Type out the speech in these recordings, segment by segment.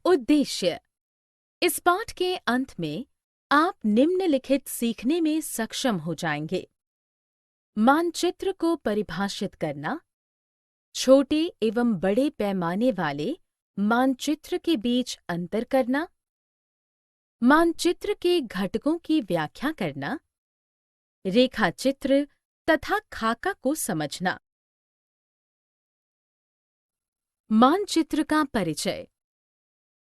उद्देश्य। इस पाठ के अंत में आप निम्नलिखित सीखने में सक्षम हो जाएंगे। मानचित्र को परिभाषित करना, छोटे एवं बड़े पैमाने वाले मानचित्र के बीच अंतर करना, मानचित्र के घटकों की व्याख्या करना, रेखाचित्र तथा खाका को समझना। मानचित्र का परिचय।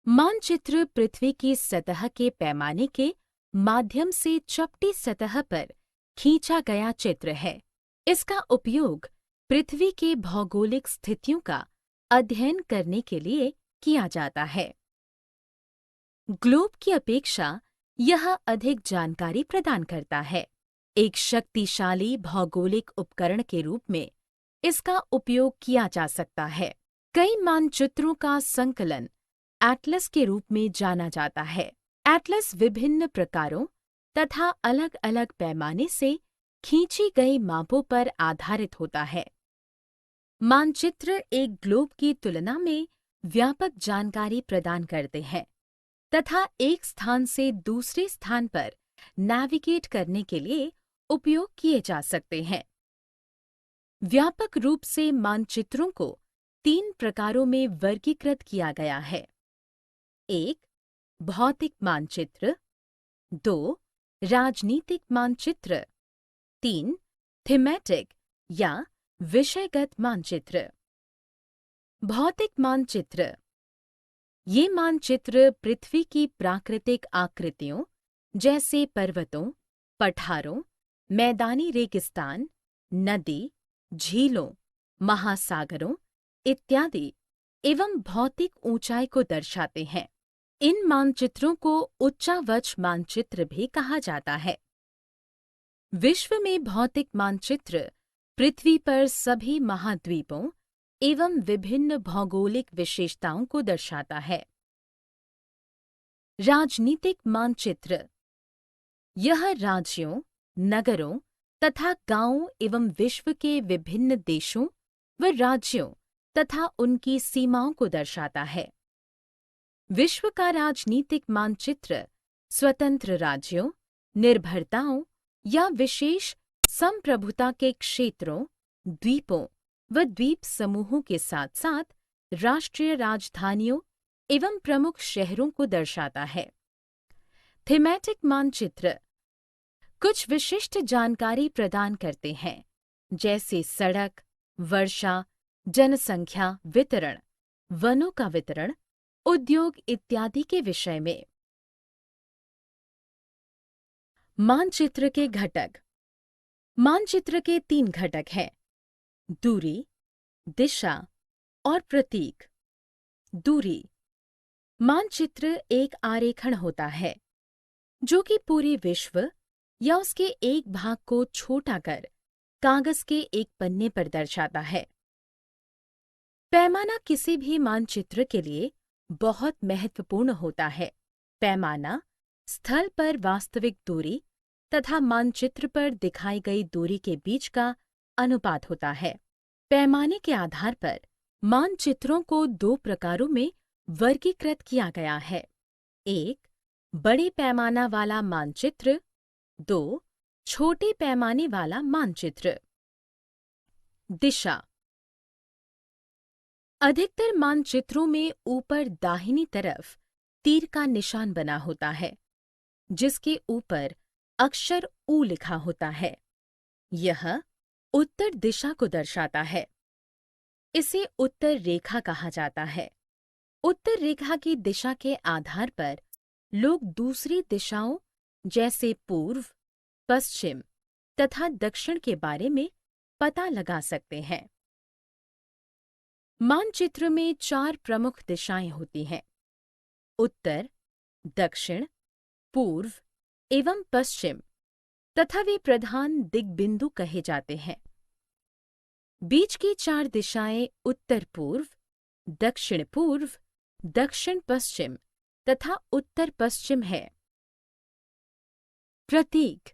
मानचित्र पृथ्वी की सतह के पैमाने के माध्यम से चपटी सतह पर खींचा गया चित्र है। इसका उपयोग पृथ्वी के भौगोलिक स्थितियों का अध्ययन करने के लिए किया जाता है। ग्लोब की अपेक्षा यह अधिक जानकारी प्रदान करता है। एक शक्तिशाली भौगोलिक उपकरण के रूप में इसका उपयोग किया जा सकता है। कई मानचित्रों का संकलन एटलस के रूप में जाना जाता है। एटलस विभिन्न प्रकारों तथा अलग-अलग पैमाने से खींची गई मापों पर आधारित होता है। मानचित्र एक ग्लोब की तुलना में व्यापक जानकारी प्रदान करते हैं तथा एक स्थान से दूसरे स्थान पर नेविगेट करने के लिए उपयोग किए जा सकते हैं। व्यापक रूप से मानचित्रों को 3 प्रकारों में वर्गीकृत किया गया है। 1. भौतिक मानचित्र, 2. राजनीतिक मानचित्र, 3. थीमेटिक या विषयगत मानचित्र। भौतिक मानचित्र। ये मानचित्र पृथ्वी की प्राकृतिक आकृतियों जैसे पर्वतों, पठारों, मैदानी रेगिस्तान, नदी, झीलों, महासागरों इत्यादि एवं भौतिक ऊंचाई को दर्शाते हैं। इन मानचित्रों को उच्चावच मानचित्र भी कहा जाता है। विश्व में भौतिक मानचित्र पृथ्वी पर सभी महाद्वीपों एवं विभिन्न भौगोलिक विशेषताओं को दर्शाता है। राजनीतिक मानचित्र। यह राज्यों, नगरों तथा गांवों एवं विश्व के विभिन्न देशों व राज्यों तथा उनकी सीमाओं को दर्शाता है। विश्व का राजनीतिक मानचित्र स्वतंत्र राज्यों, निर्भरताओं या विशेष संप्रभुता के क्षेत्रों, द्वीपों व द्वीप समूहों के साथ-साथ राष्ट्रीय राजधानियों एवं प्रमुख शहरों को दर्शाता है। थीमेटिक मानचित्र कुछ विशिष्ट जानकारी प्रदान करते हैं, जैसे सड़क, वर्षा, जनसंख्या वितरण, वनों का वितरण, उद्योग इत्यादि के विषय में। मानचित्र के घटक। मानचित्र के 3 घटक हैं: दूरी, दिशा और प्रतीक। दूरी। मानचित्र एक आरेखण होता है जो कि पूरे विश्व या उसके एक भाग को छोटा कर कागज के एक पन्ने पर दर्शाता है। पैमाना किसी भी मानचित्र के लिए बहुत महत्वपूर्ण होता है। पैमाना स्थल पर वास्तविक दूरी तथा मानचित्र पर दिखाई गई दूरी के बीच का अनुपात होता है। पैमाने के आधार पर मानचित्रों को 2 प्रकारों में वर्गीकृत किया गया है। 1. बड़े पैमाना वाला मानचित्र, 2. छोटे पैमाने वाला मानचित्र। दिशा। अधिकतर मानचित्रों में ऊपर दाहिनी तरफ तीर का निशान बना होता है, जिसके ऊपर अक्षर U लिखा होता है। यह उत्तर दिशा को दर्शाता है। इसे उत्तर रेखा कहा जाता है। उत्तर रेखा की दिशा के आधार पर लोग दूसरी दिशाओं जैसे पूर्व, पश्चिम तथा दक्षिण के बारे में पता लगा सकते हैं। मानचित्र में 4 प्रमुख दिशाएं होती हैं: उत्तर, दक्षिण, पूर्व एवं पश्चिम, तथा वे प्रधान दिग्बिंदु कहे जाते हैं। बीच की 4 दिशाएं उत्तर पूर्व, दक्षिण पूर्व, दक्षिण पश्चिम तथा उत्तर पश्चिम है। प्रतीक।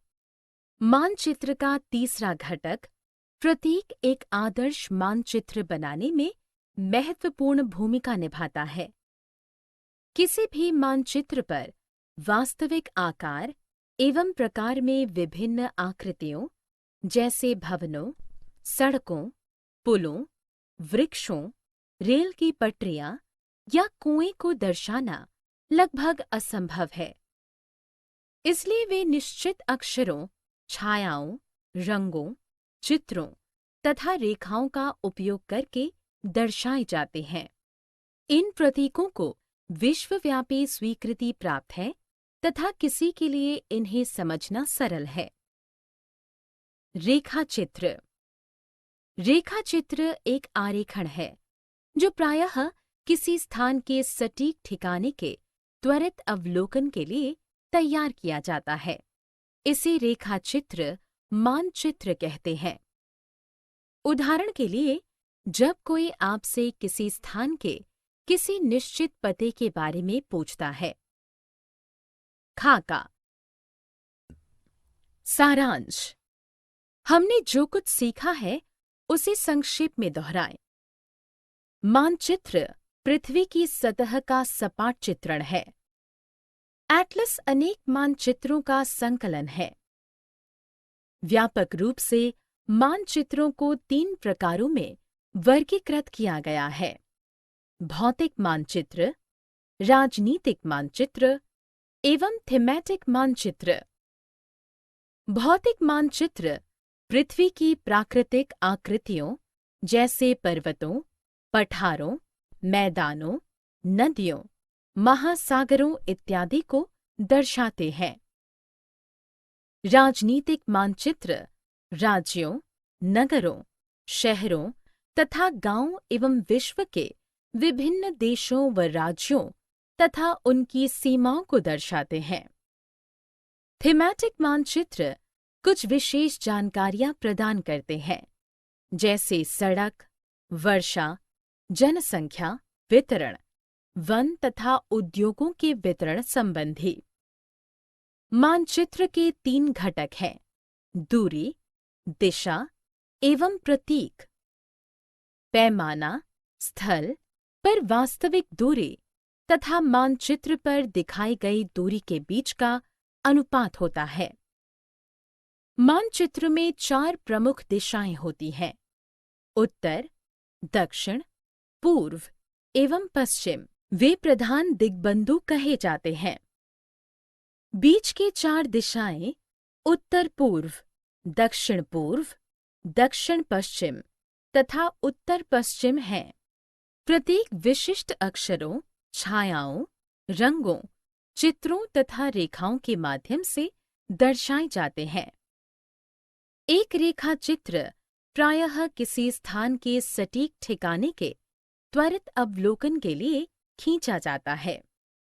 मानचित्र का तीसरा घटक प्रतीक एक आदर्श मानचित्र बनाने में महत्वपूर्ण भूमिका निभाता है। किसी भी मानचित्र पर वास्तविक आकार एवं प्रकार में विभिन्न आकृतियों जैसे भवनों, सड़कों, पुलों, वृक्षों, रेल की पटरियां या कुएं को दर्शाना लगभग असंभव है। इसलिए वे निश्चित अक्षरों, छायाओं, रंगों, चित्रों तथा रेखाओं का उपयोग करके दर्शाए जाते हैं। इन प्रतीकों को विश्वव्यापी स्वीकृति प्राप्त है तथा किसी के लिए इन्हें समझना सरल है। रेखाचित्र। रेखाचित्र एक आरेखण है जो प्रायः किसी स्थान के सटीक ठिकाने के त्वरित अवलोकन के लिए तैयार किया जाता है। इसे रेखाचित्र मानचित्र कहते हैं। उदाहरण के लिए, जब कोई आपसे किसी स्थान के किसी निश्चित पते के बारे में पूछता है। खाका। सारांश। हमने जो कुछ सीखा है उसे संक्षेप में दोहराएं। मानचित्र पृथ्वी की सतह का सपाट चित्रण है। एटलस अनेक मानचित्रों का संकलन है। व्यापक रूप से मानचित्रों को 3 प्रकारों में वर्गीकृत किया गया है: भौतिक मानचित्र, राजनीतिक मानचित्र एवं थीमेटिक मानचित्र। भौतिक मानचित्र पृथ्वी की प्राकृतिक आकृतियों जैसे पर्वतों, पठारों, मैदानों, नदियों, महासागरों इत्यादि को दर्शाते हैं। राजनीतिक मानचित्र राज्यों, नगरों, शहरों तथा गांवों एवं विश्व के विभिन्न देशों व राज्यों तथा उनकी सीमाओं को दर्शाते हैं। थीमेटिक मानचित्र कुछ विशेष जानकारियां प्रदान करते हैं, जैसे सड़क, वर्षा, जनसंख्या, वितरण, वन तथा उद्योगों के वितरण संबंधी। मानचित्र के 3 घटक हैं: दूरी, दिशा एवं प्रतीक। पैमाना स्थल पर वास्तविक दूरी तथा मानचित्र पर दिखाई गई दूरी के बीच का अनुपात होता है। मानचित्र में 4 प्रमुख दिशाएं होती हैं: उत्तर, दक्षिण, पूर्व एवं पश्चिम। वे प्रधान दिग्बंधु कहे जाते हैं। बीच के 4 दिशाएं उत्तर पूर्व, दक्षिण पूर्व, दक्षिण पश्चिम तथा उत्तर पश्चिम हैं। प्रत्येक विशिष्ट अक्षरों, छायाओं, रंगों, चित्रों तथा रेखाओं के माध्यम से दर्शाए जाते हैं। एक रेखाचित्र प्रायः किसी स्थान के सटीक ठिकाने के त्वरित अवलोकन के लिए खींचा जाता है।